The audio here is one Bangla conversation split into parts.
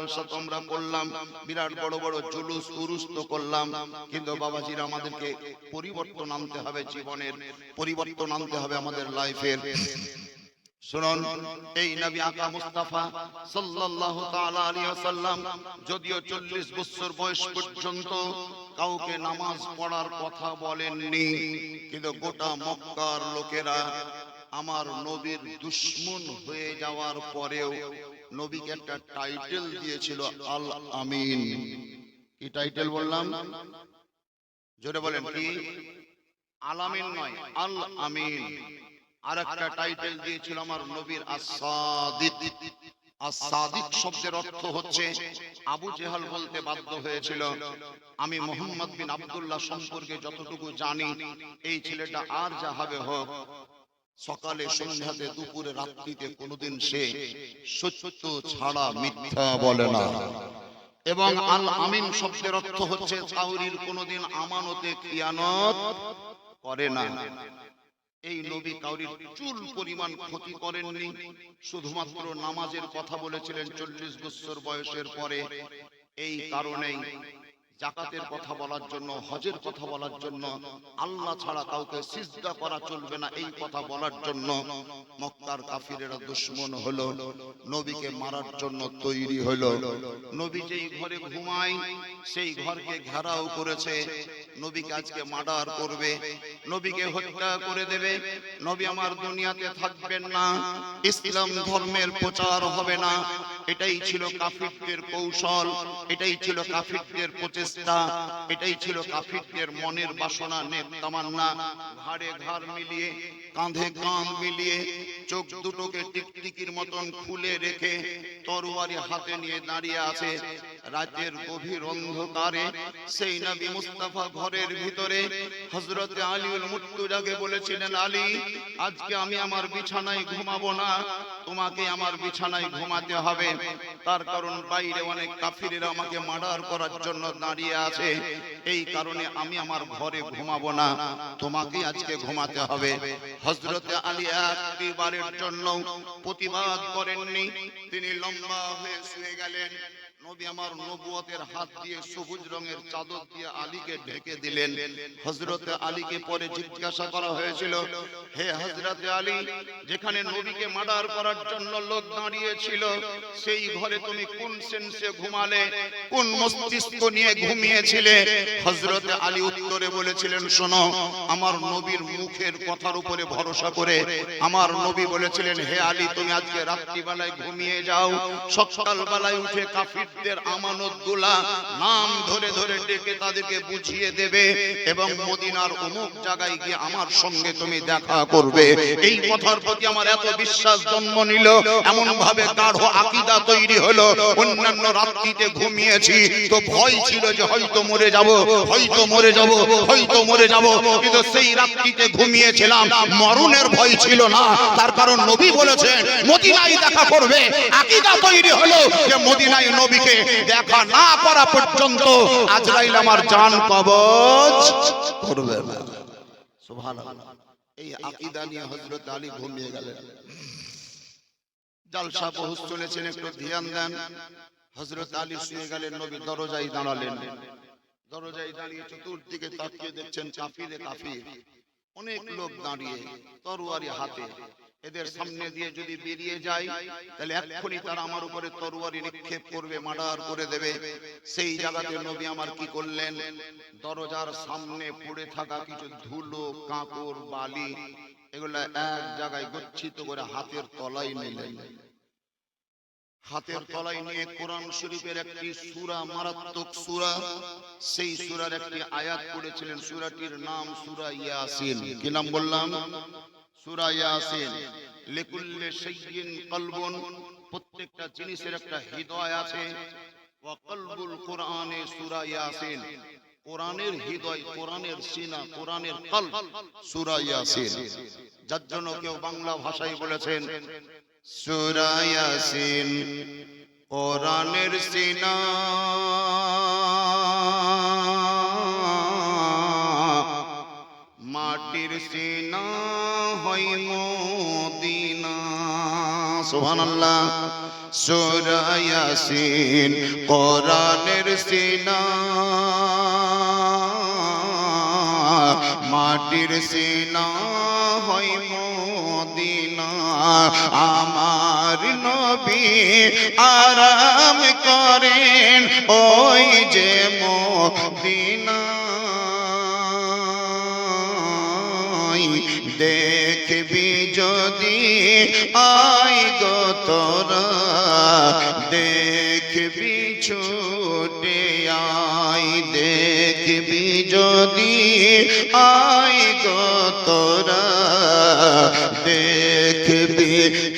জালসা তো আমরা করলাম, বিরাট বড় বড় জুলুস উরুস তো করলাম, কিন্তু বাবাজিরা আমাদেরকে পরিবর্তন আনতে হবে, জীবনের পরিবর্তন আনতে হবে আমাদের লাইফের। শুনুন, এই নবী আকা মুস্তাফা সাল্লাল্লাহু তাআলা আলাইহি ওয়াসাল্লাম যদিও 40 বছর বয়স পর্যন্ত কাউকে নামাজ পড়ার কথা বলেননি, কিন্তু গোটা মক্কার লোকেরা আমার নবীর দুশমন হয়ে যাওয়ার পরেও নবীকে একটা টাইটেল দিয়েছিল আল আমিন। কি টাইটেল বললাম? জোরে বলেন কি? আল আমিন নয়, আল আমিন। আর একটা টাইটেল দিয়েছিল আমার নবীর আস-সাদিক। আস-সাদিক শব্দের অর্থ হচ্ছে, আবু জেহাল বলতে বাধ্য হয়েছিল, আমি মুহাম্মদ বিন আব্দুল্লাহ সম্পর্কে যতটুকু জানি, এই ছেলেটা আর যা হবে হোক, সকালে সন্ধ্যাতে দুপুরে রাত্রিতে কোনোদিন সে সত্য ছাড়া মিথ্যা বলে না। এবং আল আমিন শব্দের অর্থ হচ্ছে, কাউরির কোনোদিন আমানতে খিয়ানত করে না। এই নবী কাউরির চুল পরিমাণ ক্ষতি করেননি, শুধুমাত্র নামাজের কথা বলেছিলেন 40 বছর বয়সের পরে। এই কারণেই যাকাতের কথা বলার জন্য, হজের কথা বলার জন্য, আল্লাহ ছাড়া কাউকে সিজদা করা চলবে না এই কথা বলার জন্য মক্কার কাফিরেরা দুশমন হলো, নবীকে মারার জন্য তৈরি হলো। নবী যেই ঘরে ঘুমায় সেই ঘরকে ঘেরাও করেছে, নবীকে আজকে মার্ডার করবে, নবীকে হত্যা করে দেবে, নবী আমার দুনিয়াতে থাকবেন না, ইসলাম ধর্মের প্রচার হবে না। এটাই ছিল কাফিরদের কৌশল, এটাই ছিল কাফিরদের প্রচেষ্টা, এটাই ছিল কাফিরদের মনের বাসনা, নেক তামান্না। ঘাড়ে ঘাড় মিলিয়ে, কাঁধে কাঁধ মিলিয়ে, চোখ দুটোকে টিকটিকির মতন খুলে রেখে তরবারি হাতে নিয়ে দাঁড়িয়ে আছে রাতের গভীর অন্ধকারে। সেই নবী মুস্তাফা ঘরের ভিতরে হযরতে আলীউল মুর্তজাকে বলেছিলেন, আলী, আজকে আমি আমার বিছানায় ঘুমাবো না, তোমাকে আমার বিছানায় ঘুমাতে হবে। তার কারণ বাইরে অনেক কাফিরেরা আমাকে মার্ডার করার জন্য দাঁড়িয়ে আছে, এই কারণে আমি আমার ঘরে ঘুমাবো না, তোমাকে আজকে ঘুমাতে হবে। হযরতে আলী একবারের জন্য প্রতিবাদ করেননি, তিনি লম্বা হয়ে শুয়ে গেলেন। নবী আমার নবুয়তের হাত দিয়ে সবুজ রঙের চাদর দিয়ে আলীকে ঢেকে দিলেন। হযরতে আলীকে পরে জিজ্ঞাসা করা হয়েছিল, হে হযরতে আলী, যেখানে নবীকে মার্ডার করার জন্য লোক দাঁড়িয়ে ছিল, সেই ঘরে তুমি কোন সেন্সে ঘুমালে, কোন মস্তিষ্ক নিয়ে ঘুমিয়েছিলে? হযরতে আলী উত্তরে বলেছিলেন, শোনো, আমার নবীর মুখের কথার উপরে ভরসা করে আমার নবী বলেছিলেন, হে আলী, তুমি আজকে রাত্রিবেলায় ঘুমিয়ে যাও, সকাল বেলায় উঠে কাফিরদের আমানতগুলা নাম ধরে ধরে ডেকে তাদেরকে বুঝিয়ে দেবে এবং মদিনার অমুক জায়গায় গিয়ে আমার সঙ্গে তুমি দেখা করবে। এই কথার প্রতি আমার এত বিশ্বাস জন্ম নিল, এমন ভাবে গাঢ় আকীদা তৈরি হলো। অন্যান্য রাত্রিতে ঘুমিয়েছি তো ভয় ছিল যে হয়তো মরে যাব, হয়তো মরে যাব, হয়তো মরে যাব, কিন্তু সেই রাত্রিতে ঘুমিয়েছিলাম, মরণের ভয় ছিল না। তার কারণ নবী বলেছেন মদিনায় দেখা করবে। আকীদা তৈরি হলো যে মদিনায় নবীকে দেখা না করা পর্যন্ত আজরাইল আমার জান কবজ করবে না। সুবহানাল্লাহ। এই আকীদা নিয়ে হযরত আলী ঘুমিয়ে গেলেন। জালসা বহু শুনেছেন, একটু ধ্যান দেন। হযরত আলী শুয়ে গেলেন, নবী দরজায় দাঁড়ালেন। দরজায় দাঁড়িয়ে চতুর্দিকে তাকিয়ে দেখছেন কাফিরে কাফির, অনেক লোক দাঁড়িয়ে তরবারি হাতে। এদের সামনে দিয়ে যদি বেরিয়ে যায় তাহলে এক্ষুনি তারা আমার উপরে তরবারি নিক্ষেপ করবে, মার্ডার করে দেবে। সেই জায়গাতে নবী আমার কি করলেন, দরজার সামনে পড়ে থাকা কিছু ধুলো, কাঁকর, বালি, এগুলা এক জায়গায় গচ্ছিত করে হাতের তলায় নিলেন। হাতের তলায় নিয়ে কোরআন শরীফের একটি সূরা, মারাত্মক সূরা, সেই সূরার একটি আয়াত পড়েছিলেন। সূরাটির নাম সূরা ইয়াসিন। কি নাম বললাম? সূরা ইয়াসিন। লিকুল্লি শাইইন কলবুন, প্রত্যেকটা জিনিসের একটা হৃদয় আছে। ওয়া কলবুল কোরআনে সূরা ইয়াসিন, কোরআনের হৃদয়, কোরআনের সিনা, কোরআনের কলব সূরা ইয়াসিন। যার জন্য কেউ বাংলা ভাষায় বলেছেন সূরা ইয়াসিন কোরআনের সিনা, মাটির সিনা হয় মদিনা। সুবহানাল্লাহ। সূরা ইয়াসিন কোরআনের সিনা মাটির সিনা হয় মদিনা আমার নবী আরাম করেন ওই যে মদিনা দেখবি যদি আই গো তোরা দেখবি ছুটে আই দেখবি যদি আই গো তোরা দেখবি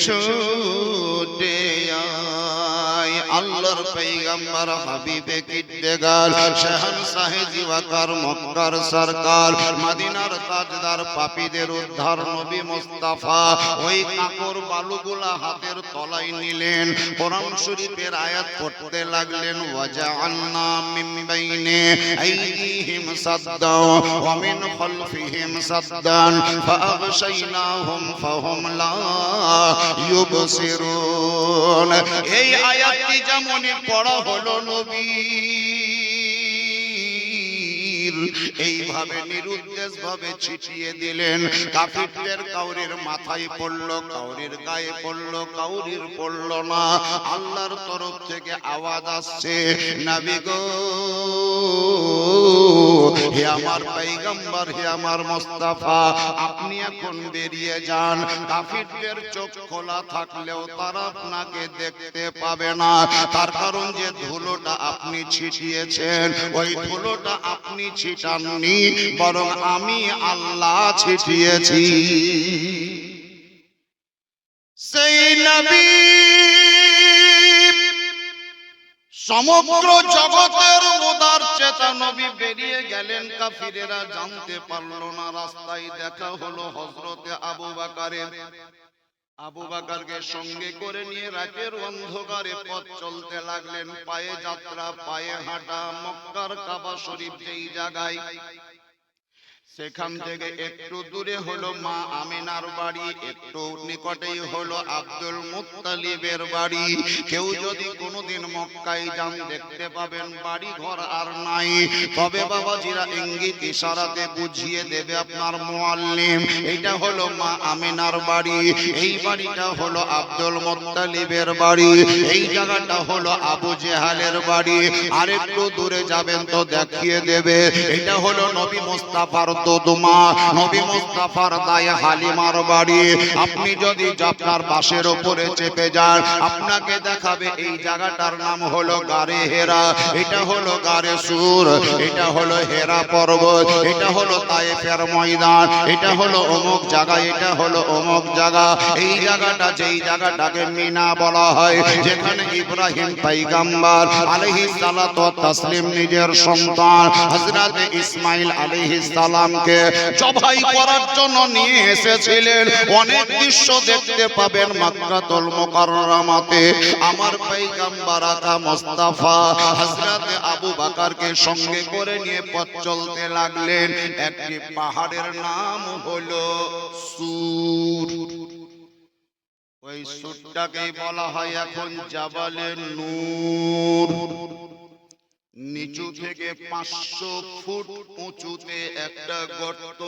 ছুটে আই আল্লাহর পয়গম্বর হাবিবে কিদ্দেগার শাহনশাহে জিওয়াকার মক্কার সরকার মদিনার তাজদার পাপীদের উদ্ধার নবী মুস্তাফা ওই কাপড় বালুগুলা হাতের তলায় নিলেন কোরআন শরীফের আয়াত পড়তে লাগলেন ওয়াজআলনা মিন বাইনি আইদিহিম সাদ্দাও ওয়া মিন খালফিহিম সাদ্দান ফাআগশাইনাহুম ফাহুম লা ইউবসিরুন এই আয়াতটি যেমনই পড়া হলো নবীর এইভাবে নিরুদ্দেশ ভাবে ছিটিয়ে দিলেন কাফিরদের কাউরির মাথায় পড়লো কাউরির গায়ে পড়লো কাউরির পড়লো না আল্লাহর তরফ থেকে আওয়াজ আসছে নবী গো হে আমার পয়গম্বর হে আমার মুস্তাফা আপনি এখন বেরিয়ে যান কাফিরদের চোখ খোলা থাকলেও তারা আপনাকে দেখতে পাবে না তার কারণ যে ধুলোটা আপনি ছিটিয়েছেন ওই ধুলোটা আপনি ছিটাননি বরং আমি আল্লাহ ছিটিয়েছি সেই নবী সমগ্র জগতের উদার চেতা নবী বেরিয়ে গেলেন কাফিরেরা জানতে পারলো না রাস্তায় দেখা হলো হযরতে আবু বকরের আবু বকরকে সঙ্গে করে নিয়ে রাতের অন্ধকারে পথ চলতে লাগলেন পায়ে যাত্রা পায়ে হাঁটা মক্কার কাবা শরীফ যেই জায়গায় সেখান থেকে একটু দূরে হলো মা আমিনার বাড়ি একটু নিকটেই হলো আব্দুল মুত্তালিবের বাড়ি কেউ যদি কোনোদিন মক্কায় যান দেখতে পাবেন বাড়ি ঘর আর নাই তবে বাবাজিরা ইঙ্গিত ইশারাতে বুঝিয়ে দেবে আপনার মুআল্লিম এটা হলো মা আমিনার বাড়ি এই বাড়িটা হলো আব্দুল মুত্তালিবের বাড়ি এই জায়গাটা হলো আবু জেহালের বাড়ি আর একটু দূরে যাবেন তো দেখিয়ে দেবে এটা হলো নবী মুস্তাফার দোদমা নবী মুস্তাফার দায়ে হালিমার বাড়ি আপনি যদি আপনার বাসের উপরে চেপে যান আপনাকে দেখাবে এই জায়গাটার নাম হলো গারে হেরা এটা হলো গারে সুর এটা হলো হেরা পর্বত এটা হলো তায়েফের ময়দান এটা হলো অমুক জায়গা এটা হলো অমুক জায়গা এই জায়গাটা যেই জায়গাটাকে মিনা বলা হয় যেখানে ইব্রাহিম পয়গম্বর আলাইহিস সালাতু ওয়াত তাসলিম নিজের সন্তান হযরত ইসমাঈল আলাইহিস সালাম কে জবাই করার জন্য নিয়ে এসেছিলেন অনেক দৃশ্য দেখতে পাবেন মক্কাতুল মুকাররমাতে আমার পয়গম্বর আকা মুস্তাফা হযরত আবু বকরকে সঙ্গে করে নিয়ে পথ চলতে লাগলেন একটি পাহাড়ের নাম হলো সূর ওই সূরটাকেই বলা হয় এখন জাবালে নূর নিচু থেকে 500 ফুট উঁচুতে একটা গর্ত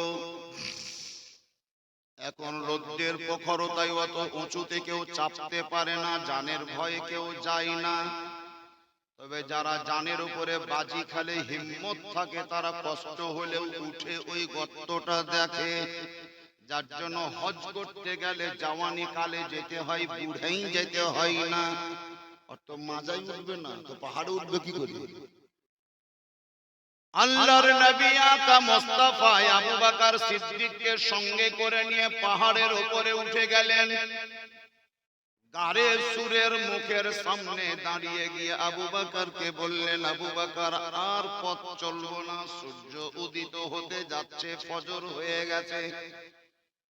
এখন রোদ্রের প্রখরতায় অত উঁচুতে কেউ চাপতে পারে না জানের ভয়ে কেউ যায় না তবে যারা জানের উপরে বাজি খেলে হিম্মত থাকে তারা কষ্ট হলেও উঠে ওই গর্তটা দেখে যার জন্য হজ করতে গেলে জওয়ানি কালে যেতে হয় বুড়াই যেতে হয় না অত মাজাই উঠবে না তো পাহাড়ে উঠবে কি করে আল্লাহর নবী আকা মুস্তাফা আবু বকর সিদ্দিককে সঙ্গে করে নিয়ে পাহাড়ের উপরে উঠে গেলেন গারে সুরের মুখের সামনে দাঁড়িয়ে গিয়ে আবু বকরকে বললেন আবু বকর আর পথ চলবো না সূর্য উদিত হতে যাচ্ছে ফজর হয়ে গেছে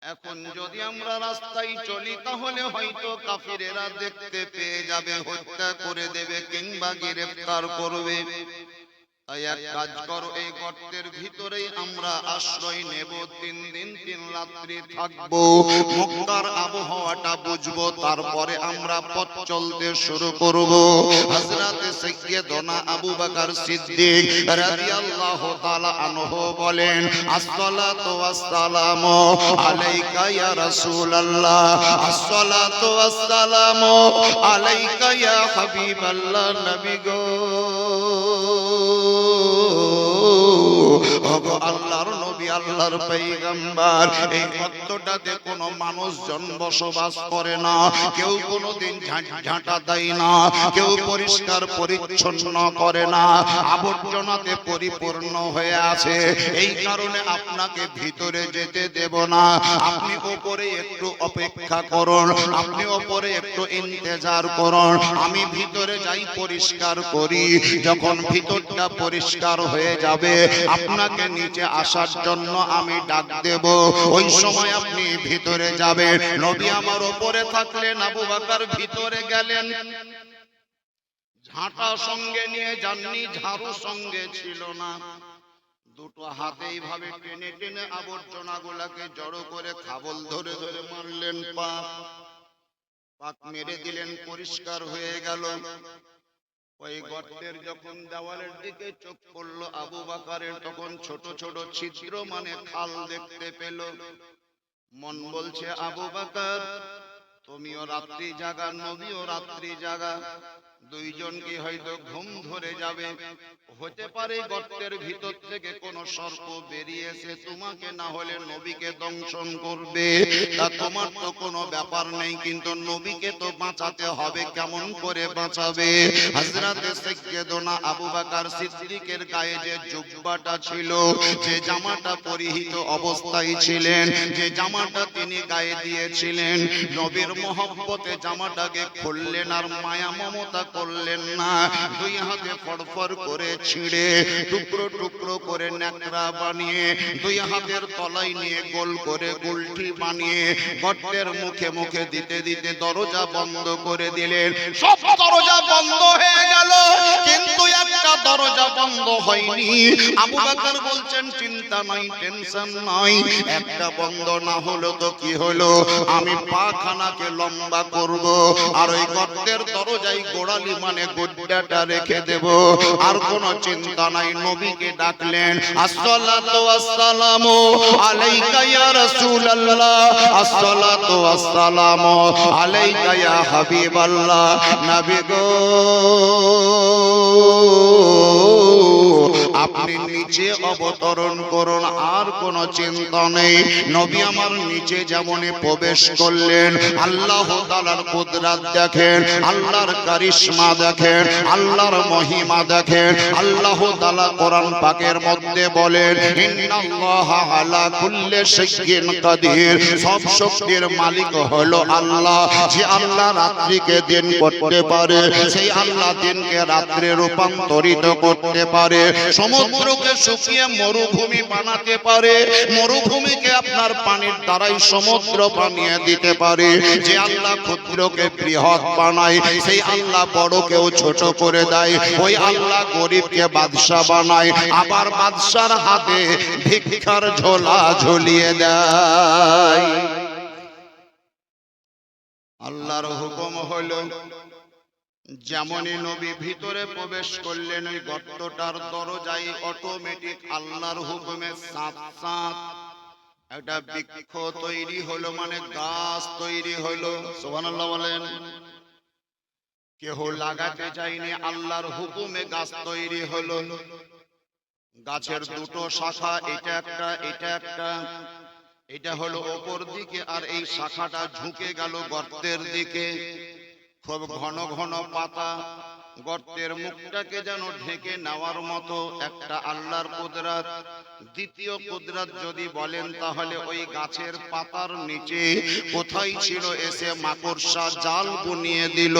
এখন যদি আমরা রাস্তায় চলি তাহলে হয়তো কাফিরেরা দেখতে পেয়ে যাবে হত্যা করে দেবে কিংবা গ্রেফতার করবে এক কাজ করো, এই গর্তের ভিতরেই আমরা আশ্রয় নেব, 3 দিন 3 রাত্রি থাকবো, মক্কার আবহাওয়াটা বুঝবো, তারপরে আমরা পথ চলতে শুরু করব। হযরত সাইয়্যিদনা আবু বকর সিদ্দিক রাদিয়াল্লাহু তাআলা আনহু বলেন, আসসালাতু ওয়াসসালামু আলাইকা ইয়া রাসূলুল্লাহ, আসসালাতু ওয়াসসালামু আলাইকা ইয়া হাবিবাল্লাহ, নবী গো, ওগো আল্লাহর নবী, আল্লাহর পয়গম্বর। এই গর্তটাতে কোনো মানুষজন বসবাস করে না, কেউ কোনোদিন ঝাঁটা দেয় না, কেউ পরিষ্কার পরিচ্ছন্ন করে না, আবর্জনাতে পরিপূর্ণ হয়ে আছে। এই কারণে আপনাকে ভিতরে যেতে দেব না, আপনি উপরে একটু অপেক্ষা করুন, আপনি উপরে একটু ইন্তজার করুন, আমি ভিতরে যাই, পরিষ্কার করি। যখন ভিতরটা পরিষ্কার হয়ে যাবে, আপনাকে নিচে আসার জন্য আমি ডাক দেব, ওই সময় আপনি ভিতরে যাবেন। নবী আমার উপরে থাকলেন, আবু বকর ভিতরে গেলেন। ঝাঁটা সঙ্গে নিয়ে যাননি, ঝাড়ু সঙ্গে ছিল না, দুটো হাতে এইভাবে টেনে টেনে আবর্জনা গুলাকে জড়ো করে খাবল ধরে ধরে মারলেন, পাক মেরে দিলেন, পরিষ্কার হয়ে গেল। ওই গর্তের যখন দেওয়ালের দিকে চোখ পড়ল আবু বকরের, তখন ছোট ছোট ছিদ্র মানে খাল দেখতে পেল। মন বলছে, আবু বকর তুমিও রাত্রি জাগা, নবীও রাত্রি জাগা, দুইজনকে হয়তো ঘুম ধরে যাবে, হতে পারে গর্তের ভিতর থেকে কোন সর্প বেরিয়ে এসে তোমাকে না হলে নবীকে দংশন করবে। তা তোমার তো কোনো ব্যাপার নেই, কিন্তু নবীকে তো বাঁচাতে হবে, কেমন করে বাঁচাবে? হযরতে সাইয়্যিদনা আবু বকর সিদ্দিকের গায়ে যে জুব্বাটা ছিল, যে জামাটা পরিহিত অবস্থায় ছিলেন, যে জামাটা তিনি গায়ে দিয়েছিলেন, নবীর মহব্বতে জামাটাকে খুললেন আর মায়া মমতা করলেন না, দুই হাতে ফড়ফড় করে ছিঁড়ে টুকরো টুকরো করে ন্যাকড়া বানিয়ে দুই হাতের তলায় নিয়ে গোল করে গুলটি বানিয়ে গর্তের মুখে মুখে দিতে দিতে দরজা বন্ধ করে দিলেন। সব দরজা বন্ধ হয়ে গেল, কিন্তু একটা দরজা বন্ধ হয়নি। আবু বকর বলছেন, চিন্তা নাই, টেনশন নাই, একটা বন্ধ না হলো তো কি হলো, আমি পাখানাকে লম্বা করব আর ওই গর্তের দরজায় গোড়ালি মানে গড্ডাটা রেখে দেব, আর কোনো চিন্তা নাই। নবীকে ডাকলেন, আসসালাতু ওয়াসসালামু আলাইকা ইয়া রাসূলুল্লাহ, আসসালাতু ওয়াসসালামু আলাইকা ইয়া হাবিবাল্লাহ, নবী গো আপনি নিচে অবতরণ করুন, আর কোনো চিন্তা নেই। নবী আমার নিচে যেমনই প্রবেশ করলেন, আল্লাহ তাআলার কুদরত দেখেন, আল্লাহর কারিশমা দেখেন, আল্লাহর মহিমা দেখেন। আল্লাহ তাআলা কোরআন পাকের মধ্যে বলেন, ইন্নাল্লাহা আলা কুল্লি শাইইন কাদির, সব শক্তির মালিক হলো আল্লাহ। যে আল্লাহ রাত্রিকে দিন করতে পারে, সেই আল্লাহ দিনকে রাত্রে রূপান্তরিত করতে পারে, সমুদ্রকে শুকিয়ে মরুভূমি বানাতে পারে, মরুভূমিকে আপনার পানির দ্বারাই সমুদ্র বানিয়ে দিতে পারে। যে আল্লাহ ক্ষুদ্রকে বৃহৎ বানায়, সেই আল্লাহ বড়কেও ছোট করে দেয়। ওই আল্লাহ গরিবকে বাদশা বানায়, আবার বাদশার হাতে ভিক্ষার ঝোলা ঝুলিয়ে দেয়। আল্লাহর হুকুম হলো, যেমনই নবী ভিতরে প্রবেশ করলেন, ওই গর্তটার দরজায় অটোমেটিক আল্লাহর হুকুমে সাত সাত একটা বৃক্ষ তৈরি হলো, মানে গাছ তৈরি হলো। সুবহানাল্লাহ বলেন। কেউ লাগাতে চাইনি, আল্লাহর হুকুমে গাছ তৈরি হলো। গাছের দুটো শাখা, এটা একটা, এটা একটা, এটা হলো ওপর দিকে, আর এই শাখাটা ঝুঁকে গেল গর্তের দিকে। খুব ঘন ঘন পাতা, গর্তের মুখটাকে যেন ঢেকে নেওয়ার মতো একটা আল্লাহর কুদরত। দ্বিতীয় কুদরত যদি বলেন, তাহলে ওই গাছের পাতার নিচে কোথায় ছিল, এসে মাকড়সা জাল বুনিয়ে দিল।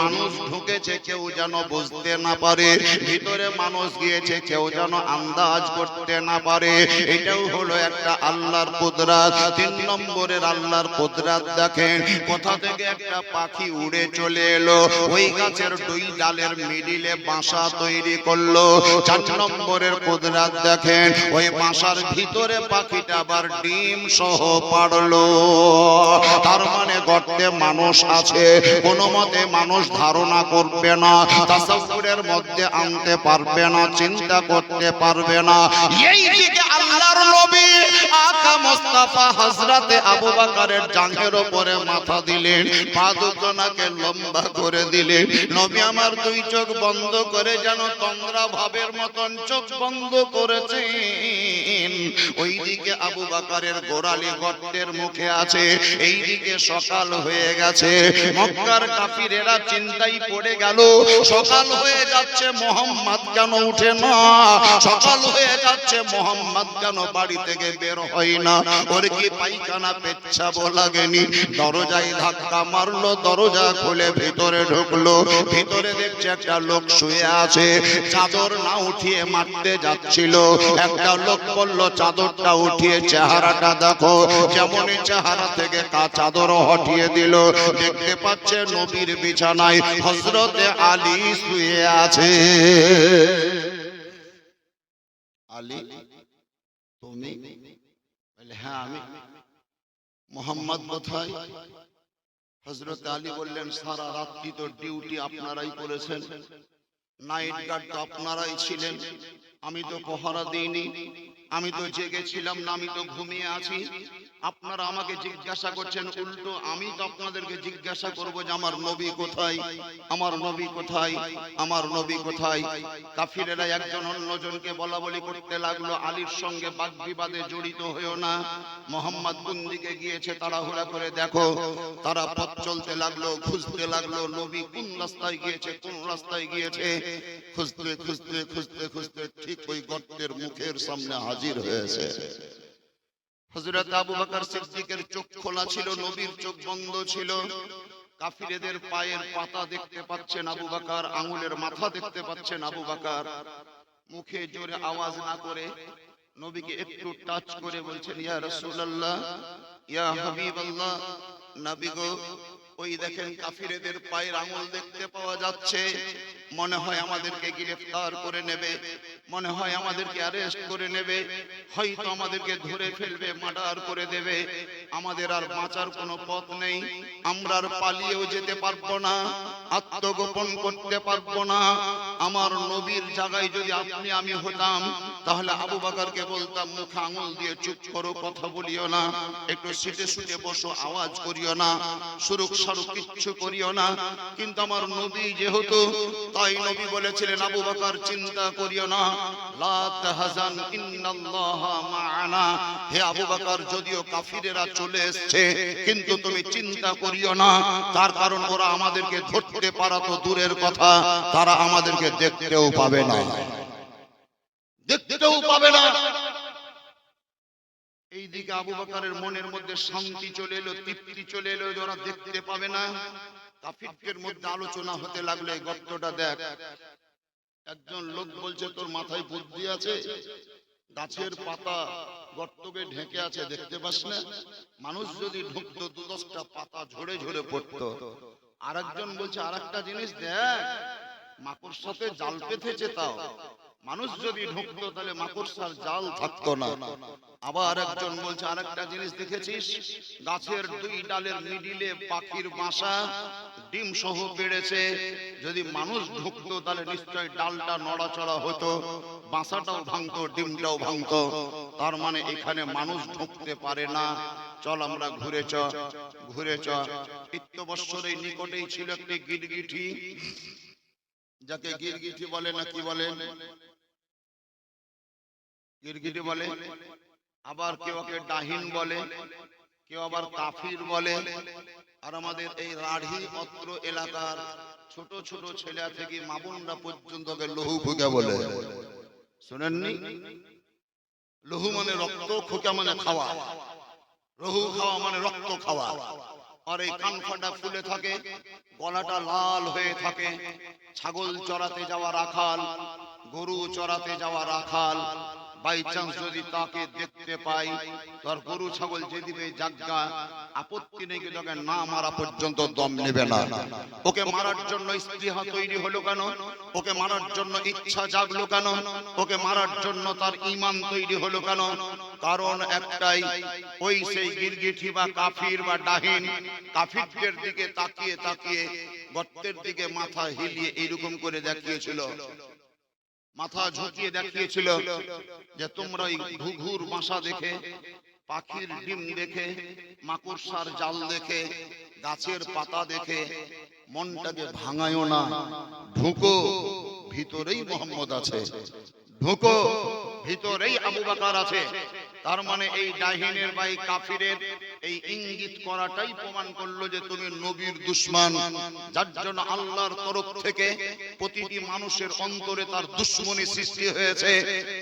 মানুষ ঢুকেছে, কেউ যেন বুঝতে না পারে, ভিতরে মানুষ গিয়েছে, কেউ যেন আন্দাজ করতে না পারে। এটাও হলো একটা আল্লাহর কুদরত। 3 নম্বরের আল্লাহর কুদরত দেখেন, কোথা থেকে একটা পাখি উড়ে চলে এলো, ওই গাছের দুই ডাল ডালের মিডিলে বাসা তৈরি করলো। 4 নম্বরের কুদরত দেখেন, ওই বাসার ভিতরে পাখিটা আবার ডিম সহ পাড়লো। তার মানে গর্তে মানুষ আছে, কোনো মতে মানুষ ধারণা করবে না, তাসাউরের মধ্যে আনতে পারবে না, চিন্তা করতে পারবে না। এই দিকে আল্লাহর নবী আকা মুস্তাফা হযরতে আবু বকরের জাঙ্গের উপরে মাথা দিলেন, পা দুটোনাকে লম্বা করে দিলেন। নবী আমার 2 চোখ বন্ধ করে যেন তন্দ্রা ভাবের মতন চোখ বন্ধ করেছেন। ওইদিকে আবু বকরের গোড়ালি গর্তের মুখে আছে, এইদিকে সকাল হয়ে গেছে। মক্কার কাফিরেরা চিন্তায় পড়ে গেল, সকাল হয়ে যাচ্ছে মুহাম্মদ কেন উঠে না, সকাল হয়ে যাচ্ছে মুহাম্মদ কেন বাড়ি থেকে বের হয় না, ওর কি পায়খানা পেচ্ছাব লাগেনি? দরজায় ধাক্কা মারলো, দরজা খুলে ভিতরে ঢুকলো। ভিতরে দেখছে একটা লোক শুয়ে আছে, চাদর না উঠিয়ে মারতে যাচ্ছিল। একটা লোক বলল, চাদরটা উঠিয়ে চেহারাটা দেখো। যেমনই চেহারা থেকে চাদর হটিয়ে দিল, দেখতে পাচ্ছে নবীর বিছানায় হযরতে আলী শুয়ে আছে। আলী তুমি? বলে হ্যাঁ আমি। মুহাম্মদ কোথায়? হযরত আলী বললেন, সারা রাত্রি তো ডিউটি আপনারাই করেছেন, নাইট গার্ড তো আপনারাই ছিলেন, আমি তো পহরা দিইনি, আমি তো জেগেছিলাম না, আমি তো ঘুমিয়ে আছি। আপনারা আমাকে জিজ্ঞাসা করছেন, উল্টো আমি তো আপনাদেরকে জিজ্ঞাসা করব যে আমার নবী কোথায়, আমার নবী কোথায়, আমার নবী কোথায়? কাফিরেরা একজন অন্যজনকে বলা বলি করতে লাগলো, আলীর সঙ্গে বাগবিবাদে জড়িত হয়েও না, মুহাম্মদ কোন দিকে গিয়েছে তাড়াহুড়া করে দেখো। তারা পথ চলতে লাগলো, খুঁজতে লাগলো নবী কোন রাস্তায় গিয়েছে, কোন রাস্তায় গিয়েছে। খুঁজতে খুঁজতে খুঁজতে খুঁজতে ঠিক ওই গর্তের মুখের সামনে হাজির হয়েছে। হযরত আবু বকর সিদ্দিকের চোখ খোলা ছিল, নবীর চোখ বন্ধ ছিল। কাফিরদের পায়ের পাতা দেখতে পাচ্ছেন আবু বকর, আঙ্গুলের মাথা দেখতে পাচ্ছেন আবু বকর। মুখে জোরে আওয়াজ না করে নবীকে একটু টাচ করে বলছেন, ইয়া রাসূলুল্লাহ, ইয়া হাবিবাল্লাহ, নবী গো। ওই দেখেন কাফিরদের পায়ের আঙ্গুল দেখতে পাওয়া যাচ্ছে। মনে হয় আমাদেরকে গ্রেফতার করে নেবে, মনে হয় আমাদেরকে অ্যারেস্ট করে নেবে, হয়তো আমাদেরকে ধরে ফেলবে, মার্ডার করে দেবে। আমাদের আর বাঁচার কোনো পথ নেই, আমরা আর পালিয়েও যেতে পারবো না, আত্মগোপন করতে পারবো না। আমার নবীর জায়গায় যদি আপনি আমি হতাম, তাহলে আবু বকরকে বলতাম, মুখে আঙুল দিয়ে চুপ করো, কথা বলিও না, একটু সিটে শুটে বসো, আওয়াজ করিও না, সুরুক সারুক কিচ্ছু করিও না। কিন্তু আমার নবী যেহেতু, তাই নবী বলেছিলেন, আবু বকর চিন্তা করিও না, লা তাহজান ইন্নাল্লাহা মা'ানা। হে আবু বকর, যদিও কাফিরেরা চলে এসেছে, কিন্তু তুমি চিন্তা করিও না, তার কারণ ওরা আমাদেরকে ধরতে পারা তো দূরের কথা, তারা আমাদেরকে দেখতেও পাবে না, দেখতেও পাবে না। এইদিকে আবু বকরের মনের মধ্যে শান্তি চলে এলো, তৃপ্তি চলে এলো, ওরা দেখতে পাবে না। কাফিরদের মধ্যে আলোচনা হতে লাগলো, এই গর্তটা দেখ। একজন লোক বলছে, তোর মাথায় বুদ্ধি আছে? গাছের পাতা গর্তকে ঢেকে আছে, দেখতে পাস না? মানুষ যদি ঢুকতো 2-10টা পাতা ঝরে ঝরে পড়তো। আরেকজন বলছে, আরেকটা জিনিস দেখ, মাকড়সাতে জাল পেতেছে, তাও মানুষ যদি ঢুকতো তাহলে মাকড়সার জাল থাকতো না। আবার একজন বলছে, আরেকটা জিনিস দেখেছিস? গাছের 2 ডালের মিডিলে পাখির বাসা ডিম সহ পেড়েছে, যদি মানুষ ঢুকতো তাহলে নিশ্চয় ডালটা নড়াচড়া হতো, বাসাটাও ভাঙতো, ডিমটাও ভাঙতো। তার মানে এখানে মানুষ ঢুকতে পারে না। চল আমরা ঘুরে চ, ঘুরে চ। পিত্তবৎসরের নিকটেই ছিল একটি গিরগিটি, যাকে গিরগিটি বলে না কি বলেন? গিরগিটি বলে, আবার কেউ কে ডাহিন বলে, কেউ আবার কাফির বলে। আর আমাদের এই রাঢ়ী অত্র এলাকার ছোট ছোট ছেলে থেকে মামুনরা পর্যন্ত লহু খোকা বলে। শুনেননি? লহু মানে রক্ত, খোকা মানে খাওয়া। লহু খাওয়া মানে রক্ত খাওয়া। আর এই কান ফাটা ফুলে থাকে, গলাটা লাল হয়ে থাকে। ছাগল চড়াতে যাওয়া রাখাল, গরু চড়াতে যাওয়া রাখাল, বাই চান্স যদি তাকে দেখতে পাই, তার গরু ছাগল যে দিবে জাগা, আপত্তি নেই, কিন্তু ওকে না মারা পর্যন্ত দম নেবে না। ওকে মারার জন্য স্পৃহা তৈরি হলো কেন? ওকে মারার জন্য ইচ্ছা জাগলো কেন? ওকে মারার জন্য তার ঈমান তৈরি হলো কেন? কারণ একটাই, ওই সেই গিরগিটি বা কাফির বা ডাহিন কাফিরদের দিকে তাকিয়ে তাকিয়ে গর্তের দিকে মাথা হিলিয়ে এইরকম করে দেখিয়েছিল, মাথা ঝুঁকিয়ে দেখিয়েছিল যে তোমরা এই ঘুঘুর বাসা দেখে, পাখির ডিম দেখে, মাকড়সার জাল দেখে, গাছের পাতা দেখে মনটাকে ভাঙায়ও না, ঢুকো, ভিতরেই মোহাম্মদ আছে, ঢুকো, ভিতরেই আবু বকর আছে। তার মানে এই ডাহিনের বা এই কাফিরের এই ইঙ্গিত করাটাই প্রমাণ করলো যে তুমি নবীর দুশমন, যার জন্য আল্লাহর তরফ থেকে প্রতিটি মানুষের অন্তরে তার দুশমনী সৃষ্টি হয়েছে।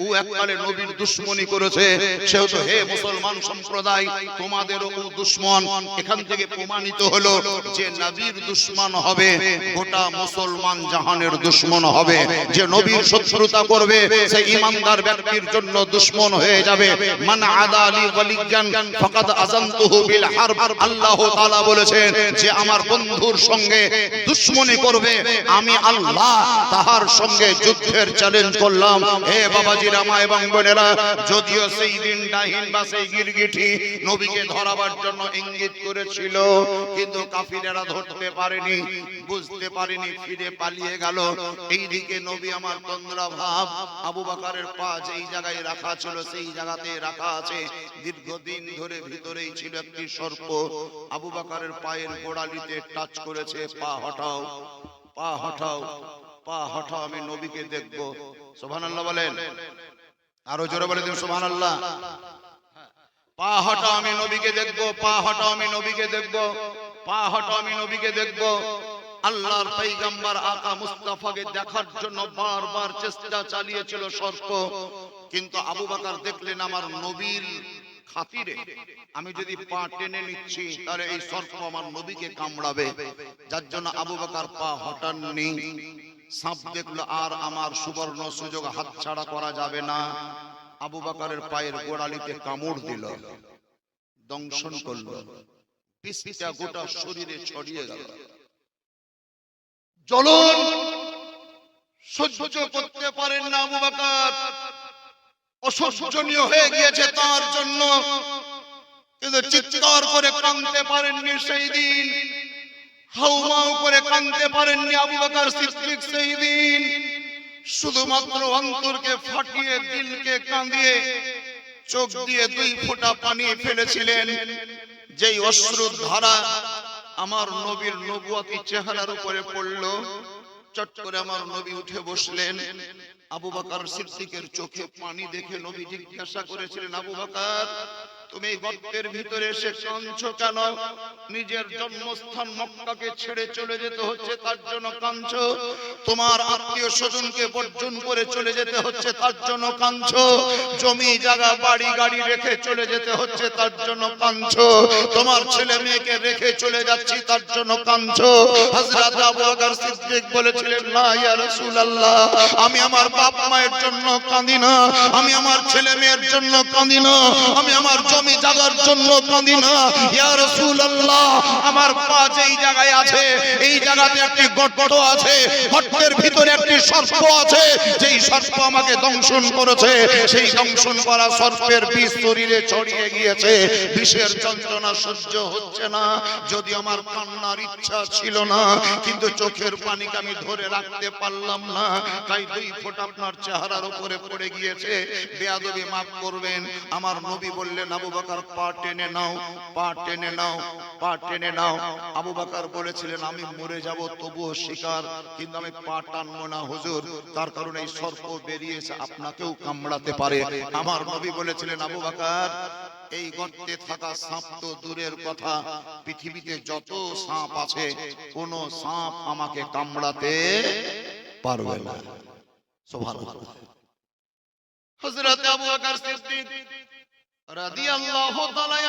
ও এককালে নবীর দুশমনী করেছে, সেহেতু হে মুসলমান সম্প্রদায়, তোমাদেরও ও দুশমন। এখান থেকে প্রমাণিত হলো যে নবীর দুশমন হবে গোটা মুসলমান জাহানের দুশমন হবে। যে নবীর শত্রুতা করবে সে ঈমানদার ব্যক্তির জন্য দুশমন হয়ে যাবে। মান আদালি ওয়ালিয়ান ফাকাদ আযানতুহু বিল হারব। আল্লাহ তাআলা বলেছেন যে আমার বন্ধুর সঙ্গে দুশমনি করবে, আমি আল্লাহ তাহার সঙ্গে যুদ্ধের চ্যালেঞ্জ করলাম। হে বাবাজিরা, মা এবং বোনেরা, যদিও সেই দিন ডাহিন বা সেই গিরগিটি নবীকে ধরাবার জন্য ইঙ্গিত করেছিল, কিন্তু কাফিরেরা ধরতে পারেনি, বুঝতে পারেনি, ফিরে পালিয়ে গেল। এইদিকে নবী আমার তন্দ্রা ভাব, আবু বকরের পা যেই জায়গায় রাখা ছিল সেই জায়গাতে রাখা আছে। দীর্ঘদিন ধরে ভিতরেই ছিল একটি সর্প, আবু বকরের পায়ের গোড়ালিতে টাচ করেছে। পা হটাও, পা হটাও, পা হটাও, আমি নবীকে দেখবো। সুবহানাল্লাহ বলেন, আরো জোরে বলে দিন সুবহানাল্লাহ। পা হটাও, আমি নবীকে দেখবো, পা হটাও, আমি নবীকে দেখবো, পা হটাও, আমি নবীকে দেখবো। আল্লাহর পয়গম্বর আকা মুস্তাফাকে দেখার জন্য বারবার চেষ্টা চালিয়েছিল সর্প, কিন্তু আবু বকর দেখলেন আমার নবীর খাতিরে আমি যদি পা টেনে নিচ্ছি তাহলে এই সর্প আমার নবীকে কামড়াবে, যার জন্য আবু বকর পা হটাননি। সাপ দেখলো আর আমার সুবর্ণ সুযোগ হাতছাড়া করা যাবে না। আবু বকরের পায়ের গোড়ালিতে কামড় দিল, দংশন করলো, বিষটা গোটা শরীরে ছড়িয়ে গেল। জ্বলন সহ্য করতে পারেন না আবু বকর, অসহ্যনীয় হয়ে গিয়েছে তার জন্য, কিন্তু চিৎকার করে কাঁদতে পারেননি সেই দিন, হাউমাউ করে কাঁদতে পারেননি আবু বকর সিদ্দিক সেই দিন। শুধুমাত্র অন্তরকে ফাটিয়ে, দিলকে কাঁদিয়ে, চোখ দিয়ে দুই ফোঁটা পানি ফেলেছিলেন। যেই অশ্রুর ধারা আমার নবীর নবুয়তি চেহারার উপরে পড়লো, চট করে আমার নবী উঠে বসলেন। আবু বকর সিদ্দিকের চোখে পানি দেখে নবী জিজ্ঞাসা করেছিলেন, আবু বকর তুমি গর্তের ভিতরে এসে কাঁদছো কেন? নিজের জন্মস্থান মক্কাকে ছেড়ে চলে যেতে হচ্ছে তার জন্য কাঁদছো? তোমার আত্মীয় স্বজনকে বর্জন করে চলে যেতে হচ্ছে তার জন্য কাঁদছো? জমি জায়গা বাড়ি গাড়ি রেখে চলে যেতে হচ্ছে তার জন্য কাঁদছো? তোমার ছেলে মেয়েকে রেখে চলে যাচ্ছি তার জন্য কাঁদছো? হযরত আবু বকর সিদ্দিক বলেছিলেন, না ইয়া রাসূলুল্লাহ, আমি আমার বাপ মায়ের জন্য কাঁদি না, আমি আমার ছেলে মেয়ের জন্য কাঁদি না, আমি আমার জমি জায়গার জন্য কাঁদি না। ইয়া রাসূলুল্লাহ, আমার পা যেই জায়গায় আছে এই জায়গাতে একটি গর্ত আছে, গর্তের ভিতরে একটি সর্প আছে, যেই সর্প আমাকে দংশন করেছে, সেই দংশন করা সর্পের বিষ শরীরে ছড়িয়ে গিয়েছে। বিষের যন্ত্রণা সহ্য হচ্ছে না। যদি আমার কান্নার ইচ্ছা ছিল না, কিন্তু চোখের পানিকে আমি ধরে রাখতে পারলাম না, তাই দুই ফোঁটা আপনার চেহারার উপরে পড়ে গিয়েছে। বেয়াদবি মাফ করবেন। আমার নবী বললেন, আবু বকর পা টেনে নাও, পা টেনে নাও, পা টেনে নাও। আবু বকর বলেছিলেন, আমি মরে যাব তবুও স্বীকার, কিন্তু আমি পা টানবো না হুজুর, তার কারণে এই সর্প বেরিয়েছে, আপনাকেও কামড়াতে পারে। আমার নবী বলেছিলেন, আবু বকর এই গর্তে থাকা সাপ তো দূরের কথা, পৃথিবীতে যত সাপ আছে কোন সাপ আমাকে কামড়াতে পারবে না। সুবহানাল্লাহ। হযরত আবু বকর সিদ্দিক রাদিয়াল্লাহু তাআলা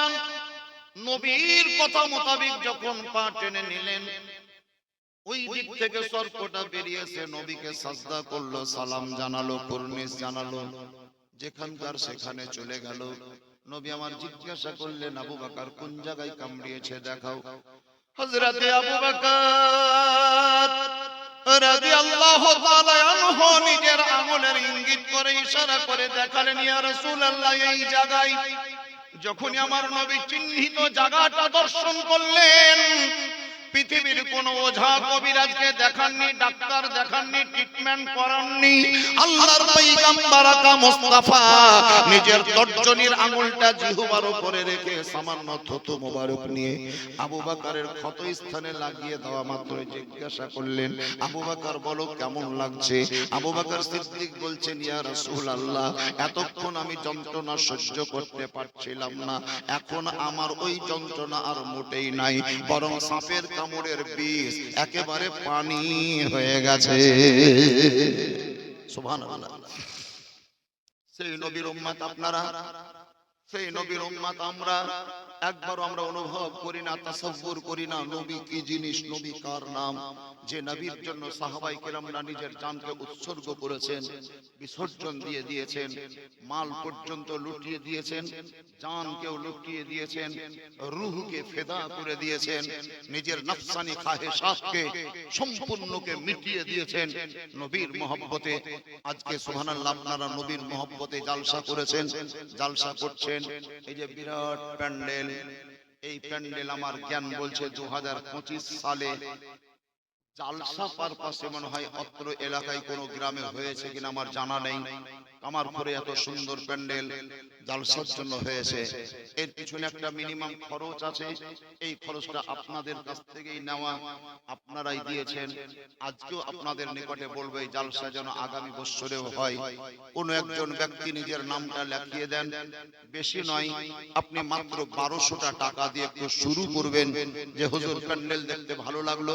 নবীর কথা মোতাবেক যখন পা টেনে নিলেন, ওই দিক থেকে সর্পটা বেরিয়েছে, নবীকে সাজদা করলো, সালাম জানালো, কুরনিস জানালো, যেখানকার সেখানে চলে গেল। নবী আমার জিজ্ঞাসা করলেন, আবু বকর কোন জায়গায় কামড়িয়েছে দেখাও। হযরতে আবু বকর রাদিয়াল্লাহু তাআলা আনহু নিজের আঙ্গুলের ইঙ্গিত করে ইশারা করে দেখালেন, ইয়া রাসূলুল্লাহ এই জায়গায়। যখনই আমার নবী চিহ্নিত জায়গাটা দর্শন করলেন, পৃথিবীর কোন ওঝা কবিরাজকে দেখাননি, ডাক্তার দেখাননি, ট্রিটমেন্ট করাননি, আল্লাহর পয়গম্বর আকা মুস্তাফা নিজের তর্জনীর আঙ্গুলটা জিহ্বার উপরে রেখে সামান্য থুতু মোবারক নিয়ে আবু বকরের ক্ষত স্থানে লাগিয়ে দেওয়া মাত্র জিজ্ঞাসা করলেন, আবু বকর বলো কেমন লাগছে? আবু বকর সিদ্দিক বলছেন, ইয়া রাসূলুল্লাহ এতক্ষণ আমি যন্ত্রণা সহ্য করতে পারছিলাম না, এখন আমার ওই যন্ত্রণা আর মোটেই নাই, বরং সাপের কামড়ের বিষ একেবারে পানি হয়ে গেছে। সুবহানাল্লাহ। সেই নবীর উম্মত আপনারা, সেই নবীর উম্মত আমরা। একবারও আমরা অনুভব করি না, তাসাব্বুর করি না নবী কি জিনিস, নবী কার নাম, যে নবীর জন্য সাহাবায়ে কেরামরা নিজের জানকে উৎসর্গ করেছেন, বিসর্জন দিয়ে দিয়েছেন, মাল পর্যন্ত লুটিয়ে দিয়েছেন, জানকেও লুটিয়ে দিয়েছেন, রূহকে ফেদা করে দিয়েছেন, নিজের নফসানি খাহেশাতকে সম্পূর্ণকে মিটিয়ে দিয়েছেন নবীর মহব্বতে। আজকে সুবহানাল্লাহ আপনারা নবীর মহব্বতে জালসা করেছেন, জালসা করছেন। এই যে বিরাট প্যান্ডেল, এই প্যান্ডেল আমার জ্ঞান বলছে 2025 সালে জালসা পারপাসে মনে হয় অত্র এলাকায় কোনো গ্রামে হয়েছে কিনা আমার জানা নেই। কামারপুরে এত সুন্দর প্যান্ডেল জালসার জন্য হয়েছে। এর পিছনে একটা মিনিমাম খরচ আছে, এই খরচটা আপনাদের কাছ থেকেই নেওয়া, আপনারাই দিয়েছেন। আজকেও আপনাদের নিকটে বলবো এই জালসা যেন আগামী বছরেও হয়। কোন একজন ব্যক্তি নিজের নামটা লিখিয়ে দেন, বেশি নয়, আপনি মাত্র 1200 টাকা দিয়ে একটু শুরু করবেন, যে হুজুর প্যান্ডেল দেখতে ভালো লাগলো,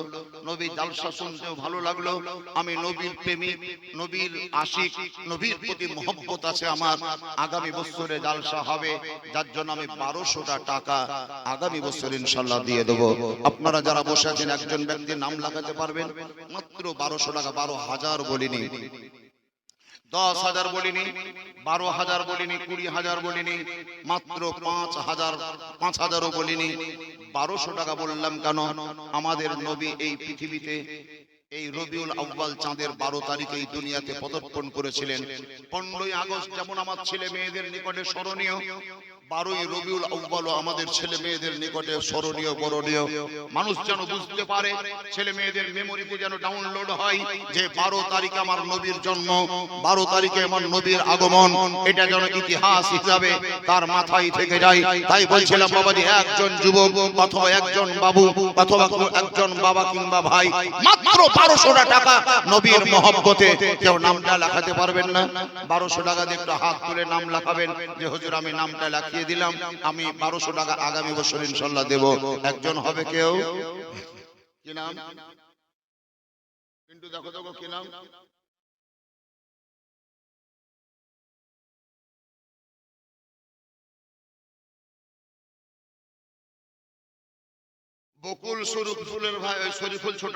নবী জালসা শুনতেও ভালো লাগলো, আমি নবীর প্রেমিক, নবীর আশিক, নবীর প্রতি মহব্বত আছে আমার, আগামী বছরে জালসা হবে, যার জন্য আমি 1200 টাকা আগামী বছর ইনশাআল্লাহ দিয়ে দেব। আপনারা যারা বসে আছেন একজন ব্যক্তির নাম লাগাতে পারবেন, মাত্র 1200 টাকা, 12,000 বলিনি, 10,000 বলিনি, 12,000 বলিনি, 20,000 বলিনি, মাত্র 5,000ও বলিনি, 1200 টাকা বললাম কেন? আমাদের নবী এই পৃথিবীতে এই রবিউল আউয়াল চাঁদের 12 তারিখে এই দুনিয়াতে পদার্পণ করেছিলেন। 15ই আগস্ট যেমন আমার ছেলে মেয়েদের নিকটে স্মরণীয়, 12ই রবিউল আউয়াল আমাদের ছেলে মেয়েদের নিকটে স্মরণীয়, বরণীয়। মানুষ যেন বুঝতে পারে, ছেলে মেয়েদের মেমোরিতে যেন ডাউনলোড হয় যে 12 তারিখে আমার নবীর জন্ম, 12 তারিখে আমার নবীর আগমন, এটা যেন ইতিহাস হিসাবে তার মাথায় থেকে যায়। তাই বলছিলাম বাবাজি, একজন যুবক অথবা একজন বাবু অথবা একজন বাবা কিংবা ভাই, মাত্র 1200 টাকা নবীর মহব্বতে কেউ নামটা লেখাতে পারবেন না? 1200 টাকা দিয়ে একটু হাত তুলে নাম লেখাবেন যে হুজুর আমি নামটা লিখিয়ে দিলাম, আমি 1200 টাকা আগামী বছর ইনশাআল্লাহ দেব। একজন হবে কেউ? কি নাম? কিন্তু দেখো দেখো কি নাম? বকুল শরীফুলের ভাই, শরীফুল ছোট